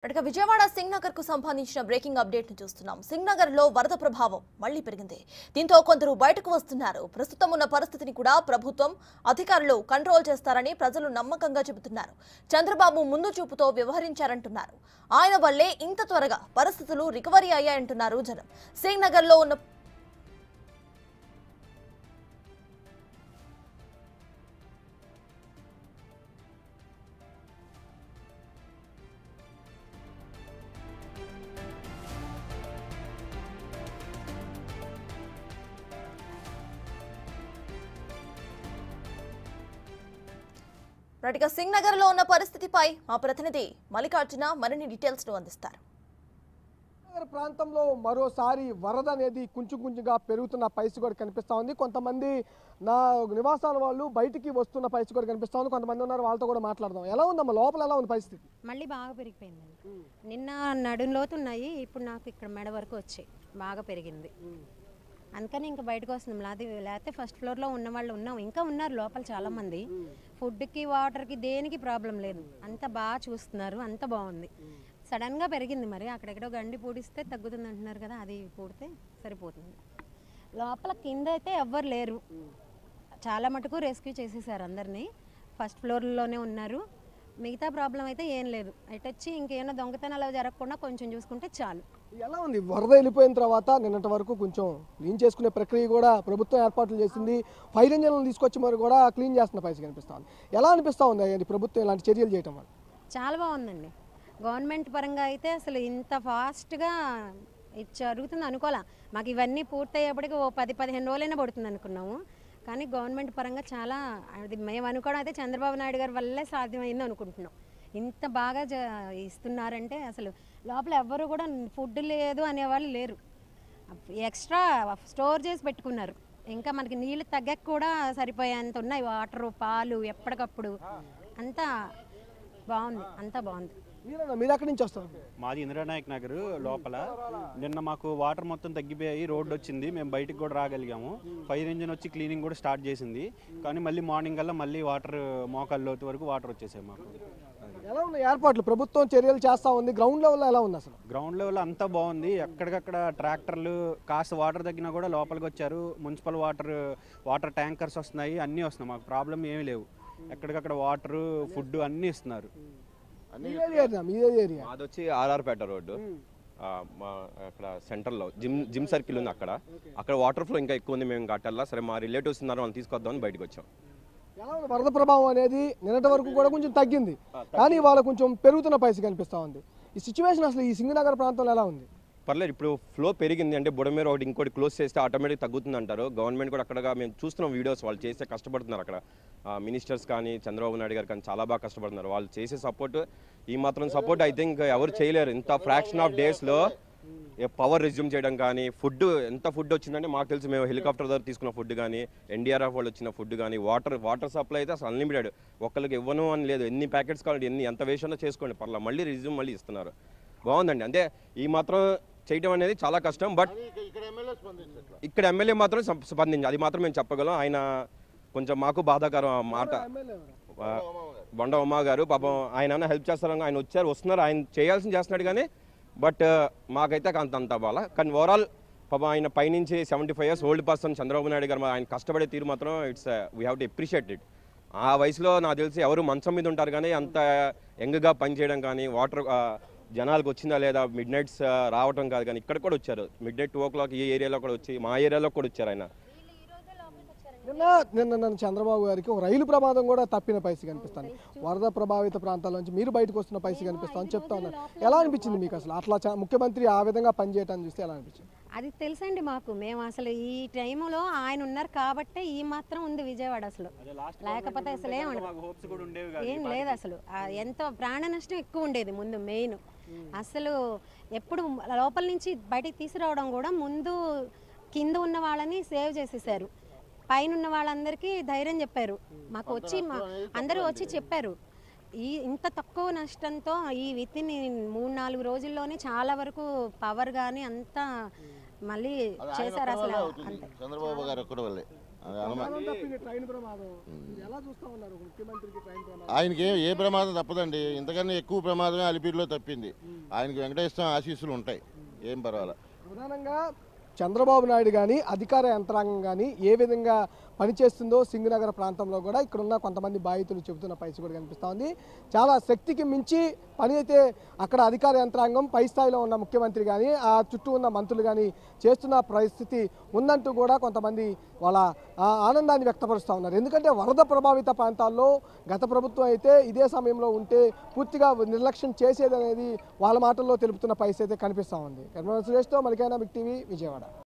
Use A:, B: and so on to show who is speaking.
A: విజయవాడ సింగ్నగర్ కు సంబంధించిన breaking update ని చూస్తున్నాం. సింగ్నగర్ లో వరద ప్రభావం మళ్లీ పెరిగింది. దీంతో కొందరు బయటకు వస్తున్నారు. ప్రస్తుతం ఉన్న పరిస్థితిని కూడా ప్రభుత్వం అధికారులు కంట్రోల్ చేస్తారని ప్రజలు నమ్మకంగా చెబుతున్నారు. చంద్రబాబు ముందు చూపుతో వ్యవహరించారంటున్నారు. ఆయన వల్లే ఇంత త్వరగా పరిస్థితులు రికవరీ అయ్యాయంటున్నారు జనం. సింగ్నగర్ లో ఉన్న సింగ్నగర్ లో ఉన్న పరిస్థితిపై మా ప్రతినిధి మల్లికార్జున మరిన్ని డీటెయిల్స్ ను అందిస్తారు.
B: ప్రాంతంలో మరోసారి వరద అనేది కొంచెంగా పెరుగుతున్న పరిస్థితి కూడా కనిపిస్తా ఉంది. కొంతమంది నా నివాసాల వాళ్ళు బయటికి వస్తున్న పరిస్థితి కూడా కనిపిస్తా ఉంది. కొంతమంది ఉన్నారు, వాళ్ళతో కూడా మాట్లాడదాం. ఎలా ఉందమ్మా, లోపల ఎలా ఉంది పరిస్థితి?
C: మళ్ళీ బాగా పెరిగిపోయిందండి. నిన్న నడుం లోతున్నాయి, ఇప్పుడు నాకు ఇక్కడ మెడ వరకు వచ్చాయి, బాగా పెరిగింది. అందుకని ఇంకా బయటకు వస్తున్నాం. లేకపోతే ఫస్ట్ ఫ్లోర్లో ఉన్న వాళ్ళు ఉన్నాం, ఇంకా ఉన్నారు లోపల చాలామంది. ఫుడ్కి వాటర్కి దేనికి ప్రాబ్లం లేదు, అంత బాగా చూస్తున్నారు, అంత బాగుంది. సడన్గా పెరిగింది, మరి అక్కడెక్కడో గండి పూడిస్తే తగ్గుతుంది అంటున్నారు కదా, అది పూడితే సరిపోతుంది. లోపల కింద అయితే ఎవ్వరు లేరు, చాలా మటుకు రెస్క్యూ చేసేసారు అందరినీ. ఫస్ట్ ఫ్లోర్లోనే ఉన్నారు, మిగతా ప్రాబ్లం అయితే ఏం లేదు. ఎటొచ్చి ఇంకేమైనా దొంగతనాలు జరగకుండా కొంచెం చూసుకుంటే చాలు.
B: ఎలా ఉంది వరద వెళ్ళిపోయిన తర్వాత? నిన్నటి వరకు కొంచెం క్లీన్ చేసుకునే ప్రక్రియ కూడా ప్రభుత్వం ఏర్పాట్లు చేసింది. ఫైర్ ఇంజన్లను తీసుకొచ్చి మరి కూడా క్లీన్ చేస్తున్న పరిస్థితి కనిపిస్తా ఉంది. ఎలా అనిపిస్తూ ఉంది ప్రభుత్వం ఇలాంటి చర్యలు చేయటం వల్ల?
C: చాలా బాగుందండి. గవర్నమెంట్ పరంగా అయితే అసలు ఇంత ఫాస్ట్గా ఇది జరుగుతుంది అనుకోలే. మాకు ఇవన్నీ పూర్తయ్యేప్పటికి ఓ 10-15 రోజులైనా పడుతుంది అనుకున్నాము. కానీ గవర్నమెంట్ పరంగా చాలా, అది మేము అనుకోవడం అయితే చంద్రబాబు నాయుడు గారి వల్లే సాధ్యమైంది అనుకుంటున్నాం. ఇంత బాగా ఇస్తున్నారంటే అసలు లోపల ఎవ్వరు కూడా ఫుడ్ లేదు అనేవాళ్ళు లేరు. ఎక్స్ట్రా స్టోర్ చేసి పెట్టుకున్నారు. ఇంకా మనకి నీళ్ళు తగ్గక కూడా సరిపోయేంత ఉన్నాయి, వాటరు పాలు ఎప్పటికప్పుడు. అంతా బాగుంది, అంతా బాగుంది.
B: మీరు ఎక్కడి నుంచి వస్తారు?
D: మాది ఇంద్రనాయక్ నగర్ లోపల. నిన్న మాకు వాటర్ మొత్తం తగ్గిపోయి రోడ్డు వచ్చింది, మేము బయటకు కూడా రాగలిగాము. ఫైర్ ఇంజిన్ వచ్చి క్లీనింగ్ కూడా స్టార్ట్ చేసింది. కానీ మళ్ళీ మార్నింగ్ కల్లా మళ్ళీ వాటర్ మోకాళ్ళ లోతు వరకు వాటర్ వచ్చేసాయి మాకు.
B: ఎలా ఉన్నాయి ఏర్పాట్లు? ప్రభుత్వం చర్యలు చేస్తూ ఉంది. గ్రౌండ్ లెవెల్ ఎలా ఉంది? అసలు
D: గ్రౌండ్ లెవెల్ అంతా బాగుంది. ఎక్కడికక్కడ ట్రాక్టర్లు కాస్త వాటర్ తగ్గినా కూడా లోపలికి వచ్చారు. మున్సిపల్ వాటర్ ట్యాంకర్స్ వస్తున్నాయి, అన్నీ వస్తున్నాయి. మాకు ప్రాబ్లం ఏమీ లేవు. ఎక్కడికక్కడ వాటర్ ఫుడ్ అన్నీ ఇస్తున్నారు.
E: మాది వచ్చి ఆర్ఆర్పేట రోడ్డు, అక్కడ సెంటర్లో జిమ్ సర్కిల్ ఉంది. అక్కడ వాటర్ ఫ్లో ఇంకా ఎక్కువ ఉంది. మేము కట్టాలా సరే, మా రిలేటివ్స్ ఉన్నారు, వాళ్ళు తీసుకొద్దామని బయటకు వచ్చాం.
B: వరద ప్రభావం అనేది నిన్నటి వరకు కూడా కొంచెం తగ్గింది, కానీ వాళ్ళ కొంచెం పెరుగుతున్న పరిస్థితి కనిపిస్తూ ఉంది. ఈ సిచ్యువేషన్ అసలు ఈ సింగనగర్ ప్రాంతంలో ఎలా ఉంది?
E: పర్లేదు, ఇప్పుడు ఫ్లో పెరిగింది. అంటే బుడమేర ఒకటి ఇంకోటి క్లోజ్ చేస్తే ఆటోమేటిక్ తగ్గుతుంది అంటారు. గవర్నమెంట్ కూడా అక్కడ మేము చూస్తున్నాం వీడియోస్, వాళ్ళు చేస్తే కష్టపడుతున్నారు. అక్కడ మినిస్టర్స్ కానీ చంద్రబాబు నాయుడు గారు కానీ చాలా బాగా కష్టపడుతున్నారు. వాళ్ళు చేసే సపోర్ట్, ఈ మాత్రం సపోర్ట్ ఐ థింక్ ఎవరు చేయలేరు. ఇంత ఫ్రాక్షన్ ఆఫ్ డేస్లో పవర్ రెజ్యూమ్ చేయడం కానీ, ఫుడ్ ఎంత ఫుడ్ వచ్చిందంటే మాకు తెలిసి మేము హెలికాప్టర్ ద్వారా తీసుకున్న ఫుడ్ కానీ, ఎన్డీఆర్ఎఫ్ వాళ్ళు వచ్చిన ఫుడ్ కానీ, వాటర్ సప్లై అయితే అసలు అన్లిమిటెడ్. ఒక్కరికి ఇవ్వను అని లేదు. ఎన్ని ప్యాకెట్స్ కావాలి, ఎంత వేస్ట్ అన్నా చేసుకోండి పర్లేదు, మళ్ళీ రెజ్యూమ్ మళ్ళీ ఇస్తున్నారు. బాగుందండి. అంటే ఈ మాత్రం చేయడం అనేది చాలా కష్టం. బట్ ఇక్కడ ఎమ్మెల్యే మాత్రం స్పందించి, అది మాత్రం మేము చెప్పగలం. ఆయన కొంచెం మాకు బాధాకరం మాట. బొండ ఉమ్మ గారు పాపం, ఆయన హెల్ప్ చేస్తారని ఆయన వస్తున్నారు, ఆయన చేయాల్సింది చేస్తున్నాడు. కానీ బట్ మాకైతే అంత బాగా. కానీ ఓవరాల్ పాపం ఆయన పైనుంచి 75 years old person Chandrababu Naidu గారు, ఆయన కష్టపడే తీరు మాత్రం it's we have to appreciate it. ఆ వయసులో నాకు తెలిసి ఎవరు మంచం మీద ఉంటారు, కానీ అంత యంగ్గా పనిచేయడం కానీ, వాటర్ జనాలకు వచ్చిందా లేదా, మిడ్ నైట్స్ రావటం కాదు. కానీ ఇక్కడ కూడా వచ్చారు, మిడ్ నైట్ 2 o'clock ఈ ఏరియాలో కూడా వచ్చి, మా ఏరియాలో కూడా వచ్చారు ఆయన.
B: నిన్న చంద్రబాబు గారికి ఒక రైలు ప్రమాదం కూడా తప్పిన పరిస్థితి కనిపిస్తుంది. వరద ప్రభావిత ప్రాంతాల నుంచి మీరు బయటకు వస్తున్న పరిస్థితి కనిపిస్తామని చెప్తా ఉన్నారు. ఎలా అనిపించింది మీకు అసలు? అట్లా ముఖ్యమంత్రి ఆ విధంగా పనిచేయటాన్ని చూస్తే ఎలా అనిపించింది?
C: అది తెలుసండి మాకు. మేము అసలు ఈ టైంలో ఆయన ఉన్నారు కాబట్టే ఈ మాత్రం ఉంది విజయవాడ. అసలు లేకపోతే అసలు ఏం లేదు. అసలు ఎంతో ప్రాణ నష్టం ఎక్కువ ఉండేది ముందు. మెయిన్ అసలు ఎప్పుడు లోపల నుంచి బయటికి తీసుకురావడం కూడా ముందు కింద ఉన్న వాళ్ళని సేవ్ చేసేసారు. పైన ఉన్న వాళ్ళందరికీ ధైర్యం చెప్పారు. మాకు వచ్చి అందరూ వచ్చి చెప్పారు, ఇంత తక్కువ నష్టంతో ఈ వితిన్ 3-4 రోజుల్లోనే చాలా వరకు పవర్ కానీ అంతా మళ్ళీ చేశారు. అసలు
F: చంద్రబాబు గారు ఒక్కడి వల్లే
B: ప్రమాదం తప్పింది ట్రైన్ ప్రమాదం. ఇది ఎలా చూస్తా ఉన్నారు ముఖ్యమంత్రికి ట్రైన్ ప్రమాదం?
F: ఆయనకి ఏ ప్రమాదం తప్పదండి, ఇంతకన్నా ఎక్కువ ప్రమాదమే అలిపిరిలో తప్పింది. ఆయనకి వెంకటేశ్వర ఆశీస్సులు ఉంటాయి, ఏం పర్వాలేదు.
B: ప్రధానంగా చంద్రబాబు నాయుడు కానీ అధికార యంత్రాంగం కానీ ఏ విధంగా పనిచేస్తుందో సింగనగర్ ప్రాంతంలో కూడా ఇక్కడున్న కొంతమంది బాధితులు చెబుతున్న పరిస్థితి కూడా కనిపిస్తూ ఉంది. చాలా శక్తికి మించి పని అయితే అక్కడ అధికార యంత్రాంగం పై స్థాయిలో ఉన్న ముఖ్యమంత్రి కానీ ఆ చుట్టూ ఉన్న మంత్రులు కానీ చేస్తున్న పరిస్థితి ఉందంటూ కూడా కొంతమంది వాళ్ళ ఆనందాన్ని వ్యక్తపరుస్తూ ఉన్నారు. ఎందుకంటే వరద ప్రభావిత ప్రాంతాల్లో గత ప్రభుత్వం అయితే ఇదే సమయంలో ఉంటే పూర్తిగా నిర్లక్ష్యం చేసేదనేది వాళ్ళ మాటల్లో తెలుపుతున్న పరిస్థితి అయితే కనిపిస్తూ ఉంది. సురేష్తో మలికానా బిగ్ టీవీ, విజయవాడ.